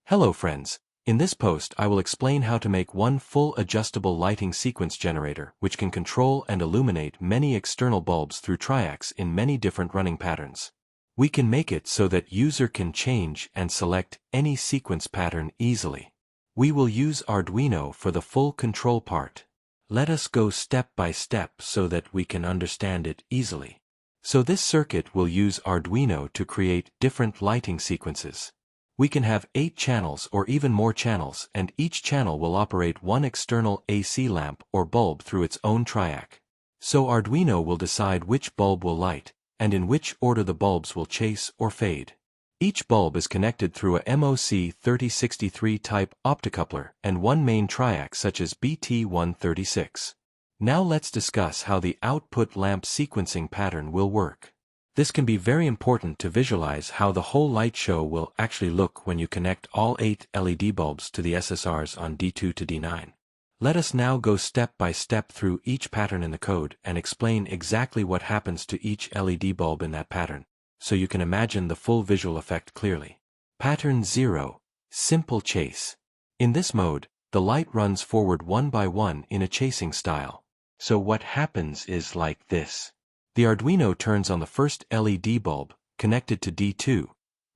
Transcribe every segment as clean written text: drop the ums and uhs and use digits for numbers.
Hello friends, in this post I will explain how to make one full adjustable lighting sequence generator which can control and illuminate many external bulbs through triacs in many different running patterns. We can make it so that user can change and select any sequence pattern easily. We will use Arduino for the full control part. Let us go step by step so that we can understand it easily. So this circuit will use Arduino to create different lighting sequences. We can have 8 channels or even more channels, and each channel will operate one external AC lamp or bulb through its own triac. So Arduino will decide which bulb will light, and in which order the bulbs will chase or fade. Each bulb is connected through a MOC3063 type optocoupler and one main triac such as BT136. Now let's discuss how the output lamp sequencing pattern will work. This can be very important to visualize how the whole light show will actually look when you connect all 8 LED bulbs to the SSRs on D2 to D9. Let us now go step by step through each pattern in the code and explain exactly what happens to each LED bulb in that pattern, so you can imagine the full visual effect clearly. Pattern 0. Simple chase. In this mode, the light runs forward one by one in a chasing style. So what happens is like this. The Arduino turns on the first LED bulb, connected to D2,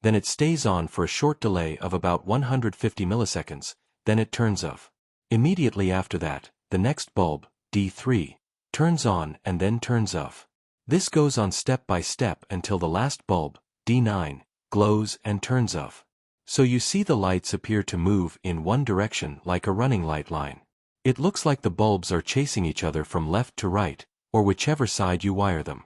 then it stays on for a short delay of about 150 milliseconds, then it turns off. Immediately after that, the next bulb, D3, turns on and then turns off. This goes on step by step until the last bulb, D9, glows and turns off. So you see the lights appear to move in one direction like a running light line. It looks like the bulbs are chasing each other from left to right, or whichever side you wire them.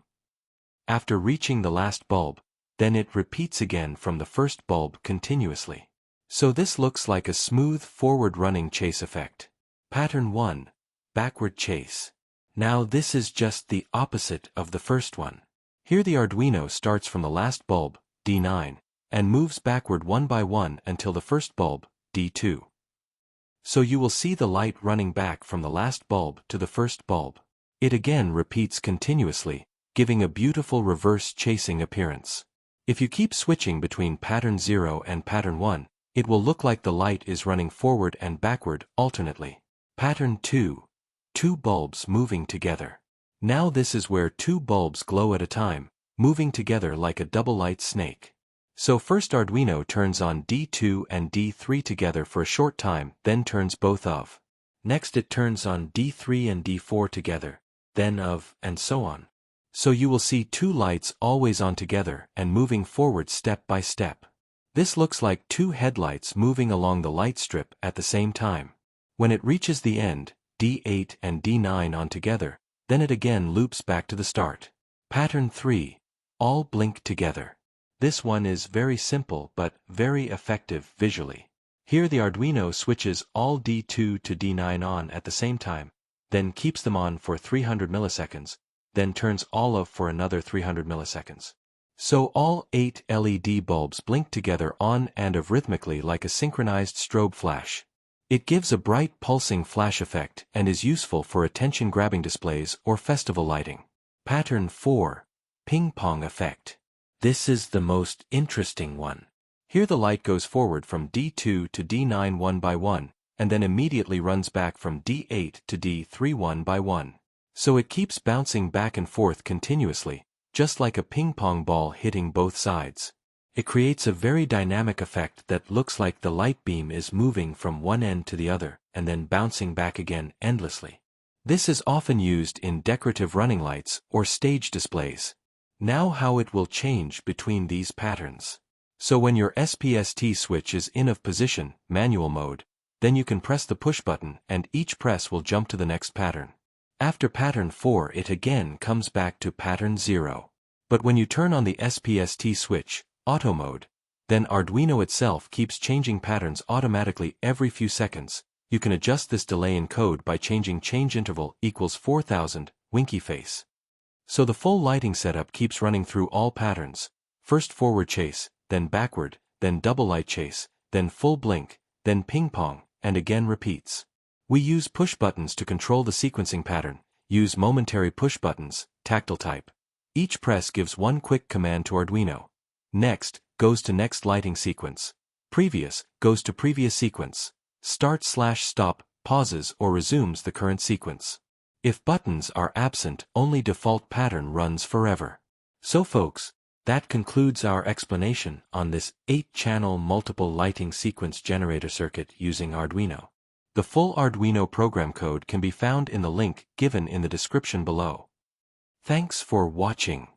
After reaching the last bulb, then it repeats again from the first bulb continuously. So this looks like a smooth forward-running chase effect. Pattern 1. Backward chase. Now this is just the opposite of the first one. Here the Arduino starts from the last bulb, D9, and moves backward one by one until the first bulb, D2. So you will see the light running back from the last bulb to the first bulb. It again repeats continuously, giving a beautiful reverse chasing appearance. If you keep switching between pattern 0 and pattern 1, it will look like the light is running forward and backward alternately. Pattern 2. 2 bulbs moving together. Now this is where 2 bulbs glow at a time, moving together like a double light snake. So first Arduino turns on D2 and D3 together for a short time, then turns both off. Next it turns on D3 and D4 together, then of, and so on. So you will see 2 lights always on together and moving forward step by step. This looks like 2 headlights moving along the light strip at the same time. When it reaches the end, D8 and D9 on together, then it again loops back to the start. Pattern 3. All blink together. This one is very simple but very effective visually. Here the Arduino switches all D2 to D9 on at the same time, then keeps them on for 300 milliseconds, then turns all off for another 300 milliseconds. So all 8 LED bulbs blink together on and off rhythmically like a synchronized strobe flash. It gives a bright pulsing flash effect and is useful for attention-grabbing displays or festival lighting. Pattern 4. Ping pong effect. This is the most interesting one. Here the light goes forward from D2 to D9 one by one, and then immediately runs back from D8 to D3 one by one. So it keeps bouncing back and forth continuously, just like a ping pong ball hitting both sides. It creates a very dynamic effect that looks like the light beam is moving from one end to the other and then bouncing back again endlessly. This is often used in decorative running lights or stage displays. Now how it will change between these patterns. So when your SPST switch is in of position, manual mode, then you can press the push button and each press will jump to the next pattern. After pattern 4 it again comes back to pattern 0. But when you turn on the SPST switch, auto mode, then Arduino itself keeps changing patterns automatically every few seconds. You can adjust this delay in code by changing change interval equals 4000, winky face. So the full lighting setup keeps running through all patterns, first forward chase, then backward, then double light chase, then full blink, then ping pong, and again repeats. We use push buttons to control the sequencing pattern, use momentary push buttons, tactile type. Each press gives one quick command to Arduino. Next, goes to next lighting sequence. Previous goes to previous sequence. Start/stop pauses or resumes the current sequence. If buttons are absent, only default pattern runs forever. So folks, that concludes our explanation on this 8-channel multiple lighting sequence generator circuit using Arduino. The full Arduino program code can be found in the link given in the description below. Thanks for watching.